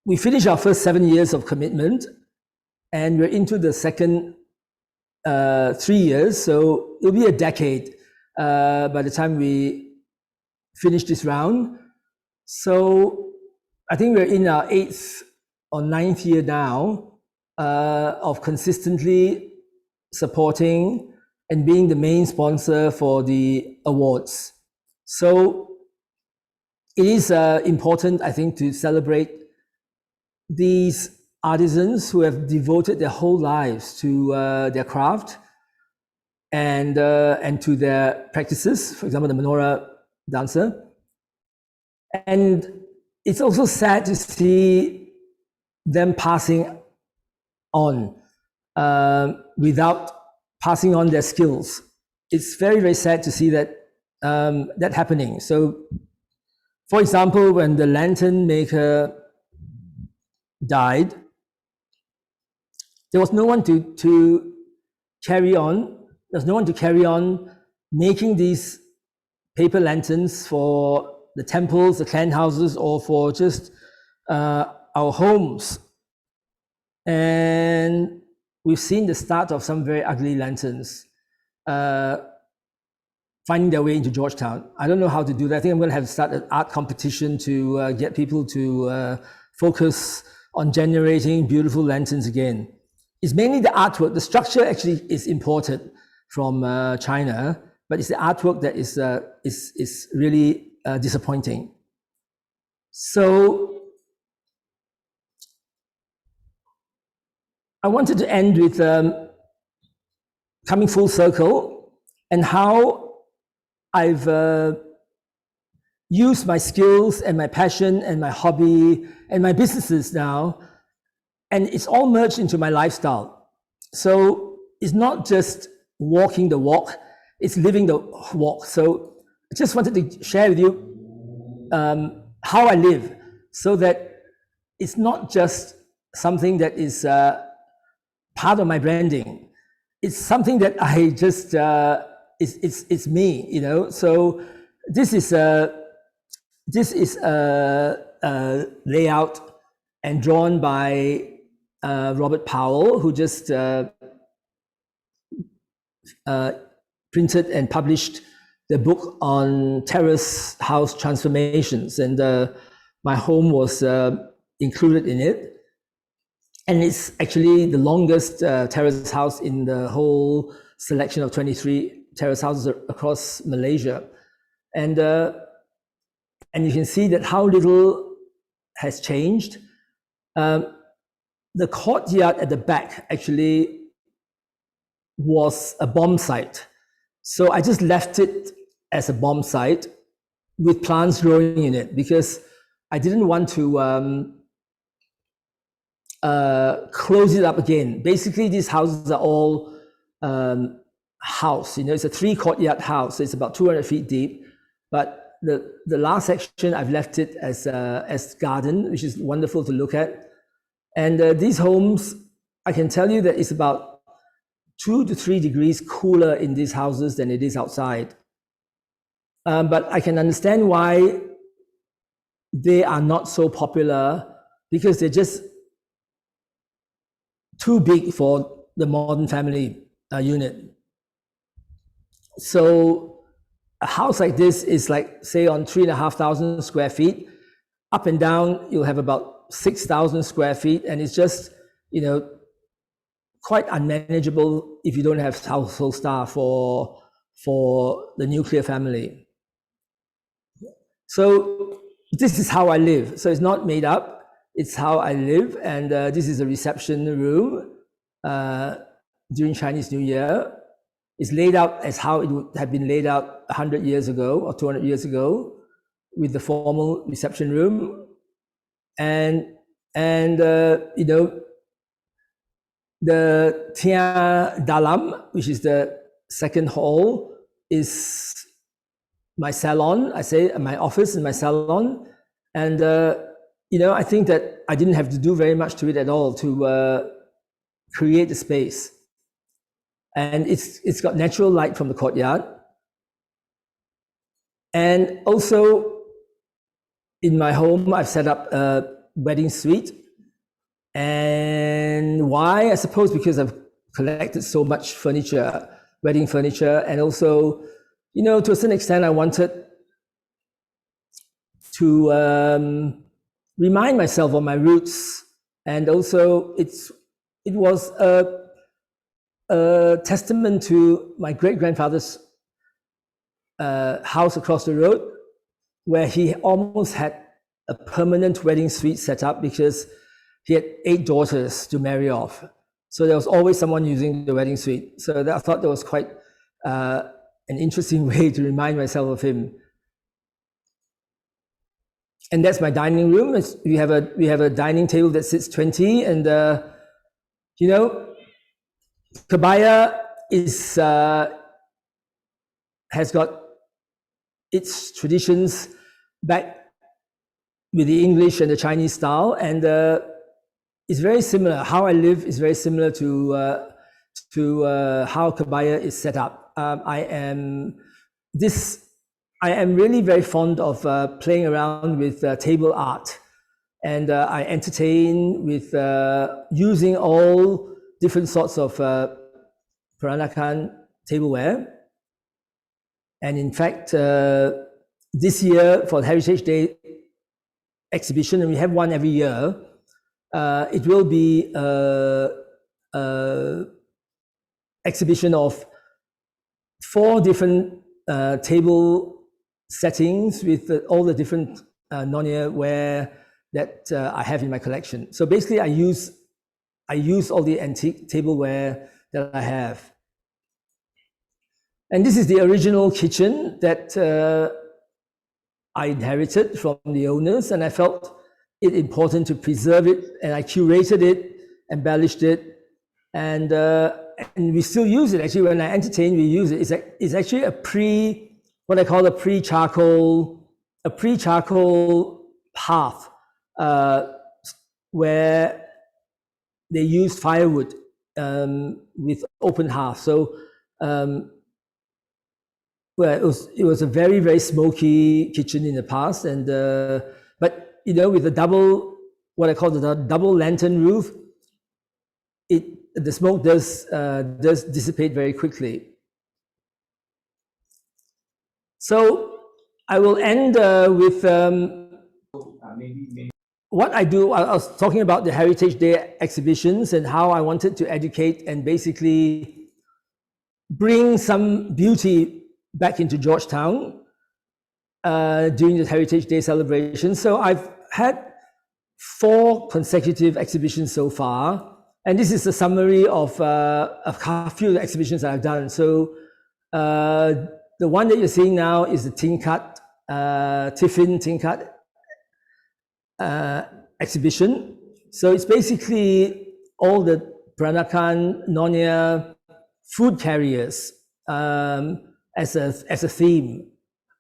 S2: We finished our first 7 years of commitment, and we're into the second 3 years, so it'll be a decade by the time we finish this round. So I think we're in our 8th or 9th year now of consistently supporting and being the main sponsor for the awards. So it is important, I think, to celebrate these artisans who have devoted their whole lives to their craft and to their practices. For example, the menorah dancer. And it's also sad to see them passing on without passing on their skills. It's very, very sad to see that that happening. So, for example, when the lantern maker died, there was no one to carry on. There's no one to carry on making these paper lanterns for the temples, the clan houses, or for just our homes. And we've seen the start of some very ugly lanterns finding their way into Georgetown. I don't know how to do that. I think I'm going to have to start an art competition to get people to focus on generating beautiful lanterns again. It's mainly the artwork. The structure actually is imported from China, but it's the artwork that is really disappointing. So I wanted to end with coming full circle and how I've used my skills and my passion and my hobby and my businesses now, and it's all merged into my lifestyle. So it's not just walking the walk, it's living the walk. So I just wanted to share with you how I live, so that it's not just something that is part of my branding. It's something that I just, it's me, you know. So this is a layout and drawn by Robert Powell, who just printed and published the book on terrace house transformations, and my home was included in it. And it's actually the longest terrace house in the whole selection of 23 terrace houses across Malaysia. And you can see that how little has changed. The courtyard at the back actually was a bomb site. So I just left it as a bomb site with plants growing in it, because I didn't want to close it up again. Basically, these houses are all house. You know, it's a 3-courtyard house. So it's about 200 feet deep. But the last section, I've left it as garden, which is wonderful to look at. And these homes, I can tell you that it's about 2 to 3 degrees cooler in these houses than it is outside. But I can understand why they are not so popular, because they're just too big for the modern family unit. So a house like this is like, say, on 3,500 square feet. Up and down, you'll have about 6,000 square feet, and it's just, you know, quite unmanageable if you don't have household staff for the nuclear family. So this is how I live. So it's not made up. It's how I live. And this is a reception room during Chinese New Year. It's laid out as how it would have been laid out 100 years ago or 200 years ago, with the formal reception room. And you know, the Tian Dalam, which is the second hall, is my salon. I say my office and my salon. And you know, I think that I didn't have to do very much to it at all to create the space. And it's got natural light from the courtyard. And also in my home, I've set up a wedding suite. And why? I suppose because I've collected so much furniture, wedding furniture. And also, you know, to a certain extent, I wanted to remind myself of my roots. And also it was a a testament to my great-grandfather's house across the road, where he almost had a permanent wedding suite set up because he had 8 daughters to marry off. So there was always someone using the wedding suite. So I thought that was quite an interesting way to remind myself of him. And that's my dining room. We have a dining table that sits 20, and you know, Kebaya has got its traditions back with the English and the Chinese style, and it's very similar. How I live is very similar to how Kebaya is set up. I am really very fond of playing around with table art, and I entertain with using all different sorts of Peranakan tableware. And in fact, this year for the Heritage Day exhibition, and we have one every year, it will be an exhibition of 4 different table settings with all the different nonia ware that I have in my collection. So basically, I use all the antique tableware that I have. And this is the original kitchen that I inherited from the owners, and I felt it important to preserve it, and I curated it, embellished it, and we still use it. Actually, when I entertain, we use it. It's actually what I call a pre-charcoal hearth, where they used firewood with open hearth. So well, it was a very, very smoky kitchen in the past, and but you know, with the what I call the double lantern roof, the smoke does dissipate very quickly. So I will end with what I do. I was talking about the Heritage Day exhibitions and how I wanted to educate and basically bring some beauty back into Georgetown during the Heritage Day celebration. So I've had 4 consecutive exhibitions so far, and this is a summary of a few of the exhibitions that I've done. So the one that you're seeing now is the Tingkat, Tiffin Tingkat exhibition. So it's basically all the Peranakan Nonya food carriers as a theme,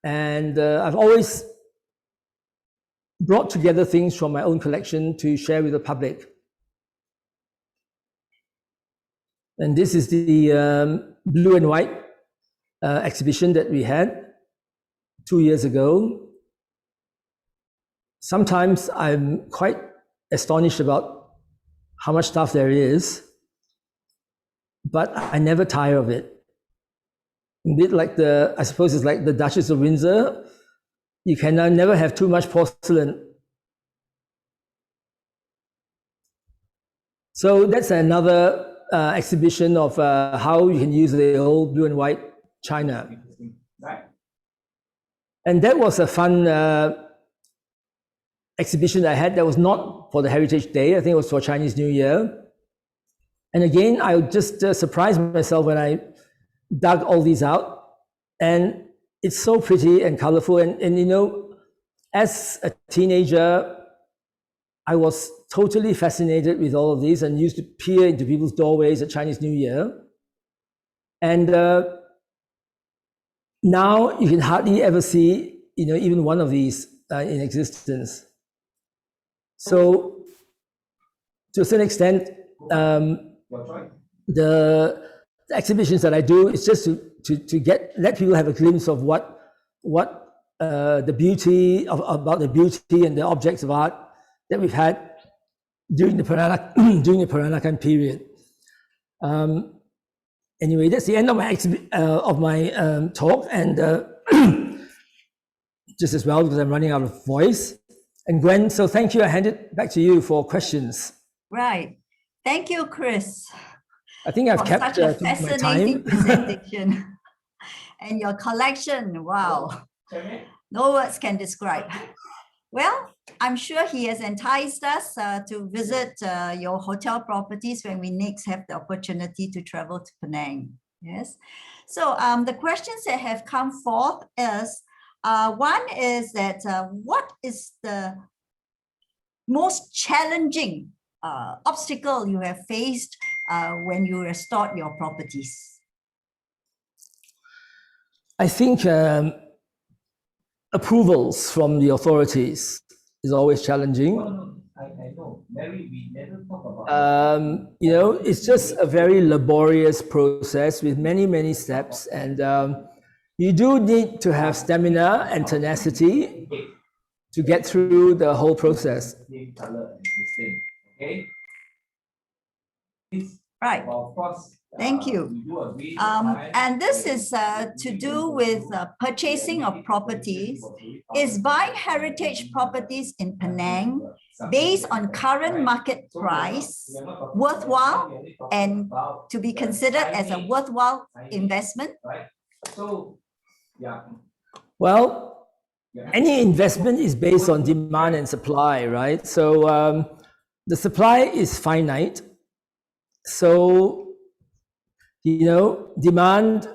S2: and I've always brought together things from my own collection to share with the public. And this is the blue and white exhibition that we had 2 years ago. Sometimes I'm quite astonished about how much stuff there is, but I never tire of it. A bit like I suppose it's like the Duchess of Windsor. You can never have too much porcelain. So that's another exhibition of how you can use the old blue and white china. And that was a fun exhibition I had. That was not for the Heritage Day. I think it was for Chinese New Year. And again, I just surprised myself when I dug all these out, and it's so pretty and colorful. And you know, as a teenager, I was totally fascinated with all of these and used to peer into people's doorways at Chinese New Year. And now you can hardly ever see, you know, even one of these in existence. So to a certain extent, the exhibitions that I do is just to let people have a glimpse of what the beauty about the beauty and the objects of art that we've had during the Peranakan period. Anyway, that's the end of my talk, and just as well because I'm running out of voice. And Gwen, so thank you. I hand it back to you for questions.
S1: Right. Thank you, Chris.
S2: I think I've
S1: for
S2: kept
S1: such a
S2: to my
S1: fascinating
S2: time.
S1: presentation. And your collection, wow, no words can describe. Well, I'm sure he has enticed us to visit your hotel properties when we next have the opportunity to travel to Penang. Yes. So the questions that have come forth is, one is that what is the most challenging obstacle you have faced when you restored your properties?
S2: I think approvals from the authorities is always challenging.
S3: I know. Mary, we never talk about
S2: You know, it's just a very laborious process with many, many steps. And you do need to have stamina and tenacity to get through the whole process.
S3: same color and this thing. Okay?
S1: Right.
S3: Well, of course,
S1: Thank you.
S3: we do agree
S1: And this is to do with purchasing of properties. Is buying heritage properties in Penang based on current market price worthwhile and to be considered as a worthwhile investment?
S3: Right? So, yeah.
S2: Well, any investment is based on demand and supply, right? So the supply is finite. So, you know, demand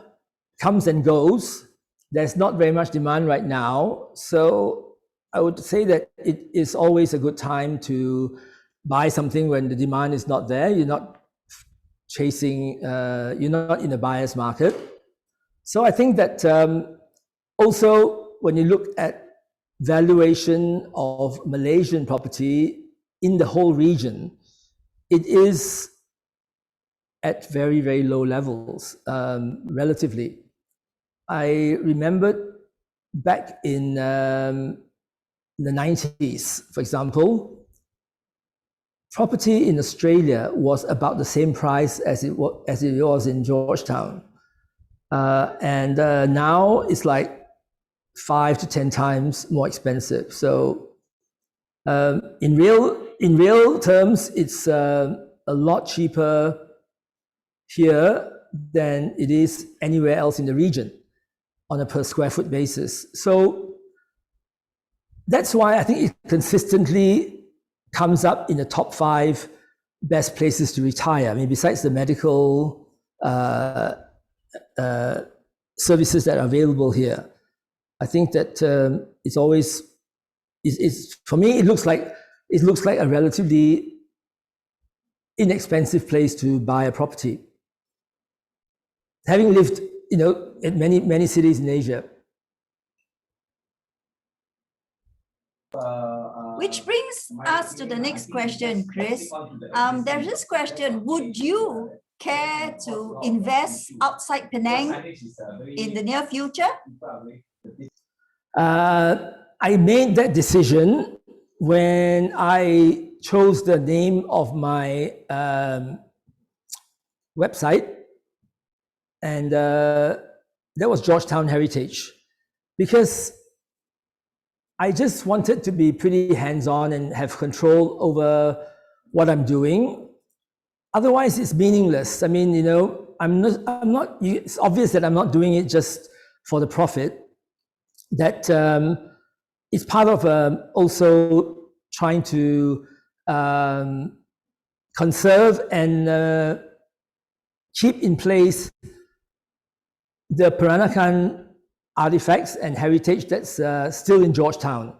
S2: comes and goes. There's not very much demand right now. So I would say that it is always a good time to buy something when the demand is not there. You're not chasing, you're not in a buyer's market. So I think that also when you look at valuation of Malaysian property in the whole region, it is at very, very low levels, relatively. I remembered back in the 90s, for example, property in Australia was about the same price as it was in Georgetown. And now it's like 5 to 10 times more expensive. So in real terms, it's a lot cheaper here than it is anywhere else in the region on a per square foot basis. So that's why I think it consistently comes up in the top 5 best places to retire. I mean, besides the medical services that are available here, I think that it's always, for me, it looks like a relatively inexpensive place to buy a property. Having lived, you know, in many cities in Asia.
S1: Which brings us to the next question, Chris. There's this question: would you care to invest outside Penang in the near future?
S2: I made that decision when I chose the name of my website, and that was Georgetown Heritage, because I just wanted to be pretty hands-on and have control over what I'm doing. Otherwise, it's meaningless. I mean, you know, I'm not. It's obvious that I'm not doing it just for the profit. That it's part of also trying to conserve and keep in place the Peranakan artifacts and heritage that's still in Georgetown.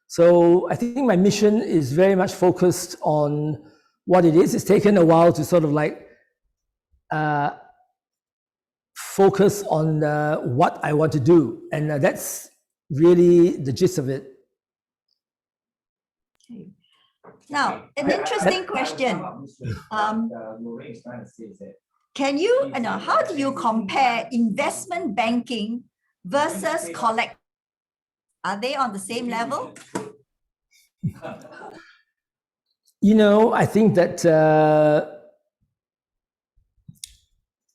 S2: So I think my mission is very much focused on what it is. It's taken a while to sort of like focus on what I want to do. And that's really the gist of it.
S1: Okay. Now, an interesting question. Can you, how do you compare investment banking versus collect? Are they on the same level?
S2: You know, I think that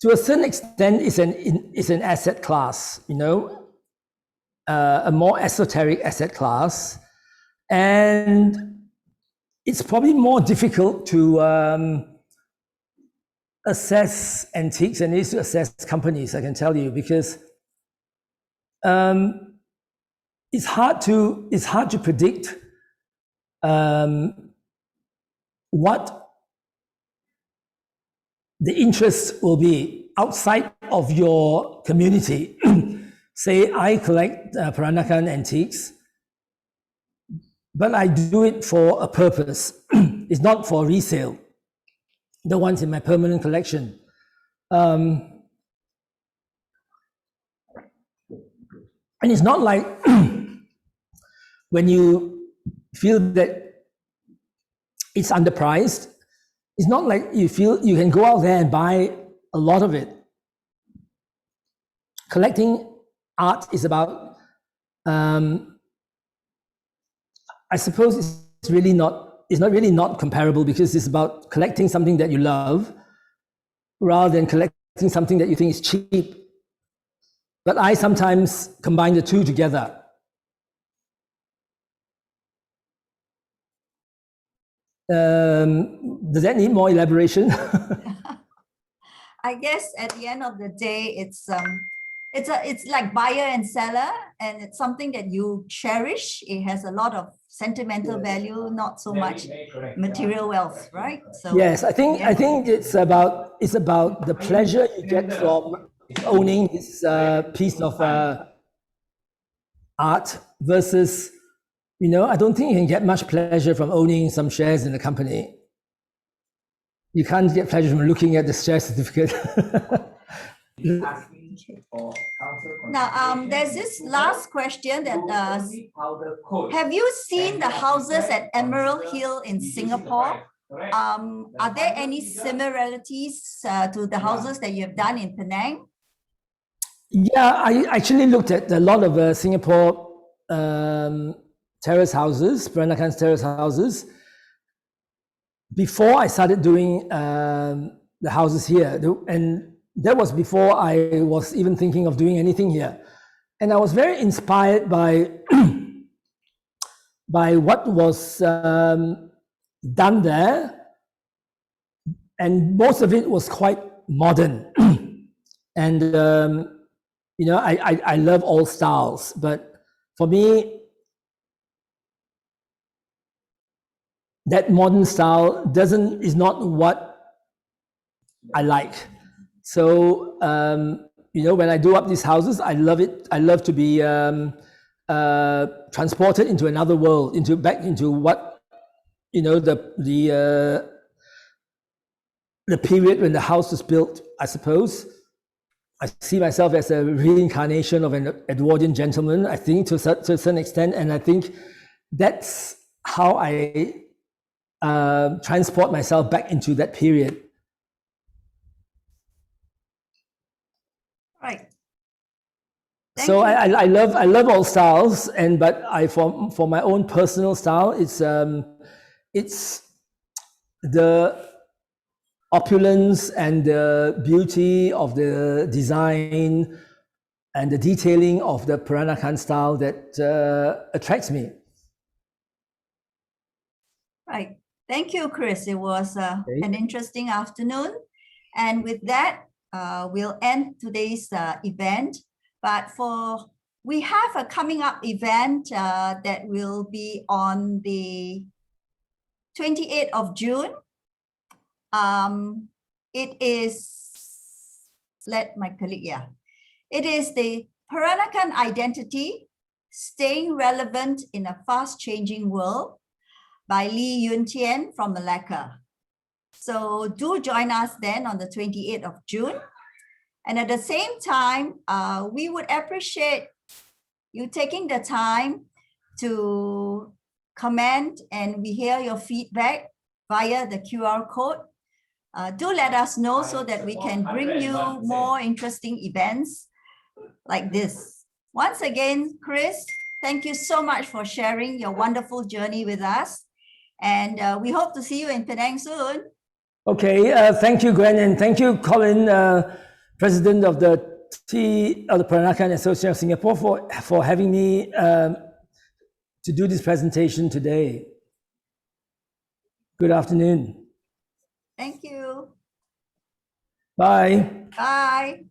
S2: to a certain extent, it's an asset class, you know, a more esoteric asset class. And it's probably more difficult to assess antiques and I used to assess companies, I can tell you, because it's hard to predict what the interest will be outside of your community. Say I collect Peranakan antiques, but I do it for a purpose. It's not for resale. The ones in my permanent collection. And it's not like when you feel that it's underpriced, it's not like you feel you can go out there and buy a lot of it. Collecting art is about, I suppose it's not really not comparable, because it's about collecting something that you love rather than collecting something that you think is cheap. But I sometimes combine the two together. Does that need more elaboration?
S1: I guess at the end of the day, it's like buyer and seller, and it's something that you cherish. It has a lot of sentimental value, not so much material wealth, right? So
S2: yes, I think it's about the pleasure you get from owning this piece of art versus, I don't think you can get much pleasure from owning some shares in the company. You can't get pleasure from looking at the share certificate.
S1: Now, there's this last question that have you seen the houses at Emerald Hill in Singapore? Are there any similarities to the houses that you have done in Penang?
S2: Yeah, I actually looked at a lot of Singapore terrace houses, Peranakan terrace houses, before I started doing the houses here. And that was before I was even thinking of doing anything here. And I was very inspired by, by what was done there. And most of it was quite modern. And, I love all styles, but for me, that modern style is not what I like. So, when I do up these houses, I love it. I love to be transported into another world, back into what, the period when the house was built, I suppose. I see myself as a reincarnation of an Edwardian gentleman, I think, to a certain extent. And I think that's how I transport myself back into that period.
S1: Right.
S2: So I love all styles, but for my own personal style, it's the opulence and the beauty of the design and the detailing of the Peranakan style that attracts me.
S1: Right. Thank you, Chris. It was an interesting afternoon. And with that, we'll end today's event. But we have a coming up event that will be on the 28th of June. It is, let my colleague, it is the Peranakan Identity, Staying Relevant in a Fast-Changing World by Lee Yun Tien from Malacca. So do join us then on the 28th of June. And at the same time, we would appreciate you taking the time to comment, and we hear your feedback via the QR code. Do let us know so that we can bring you more interesting events like this. Once again, Chris, thank you so much for sharing your wonderful journey with us. And we hope to see you in Penang soon.
S2: Okay, thank you, Gwen, and thank you, Colin, President of the Peranakan Association of Singapore, for having me to do this presentation today. Good afternoon.
S1: Thank you.
S2: Bye.
S1: Bye.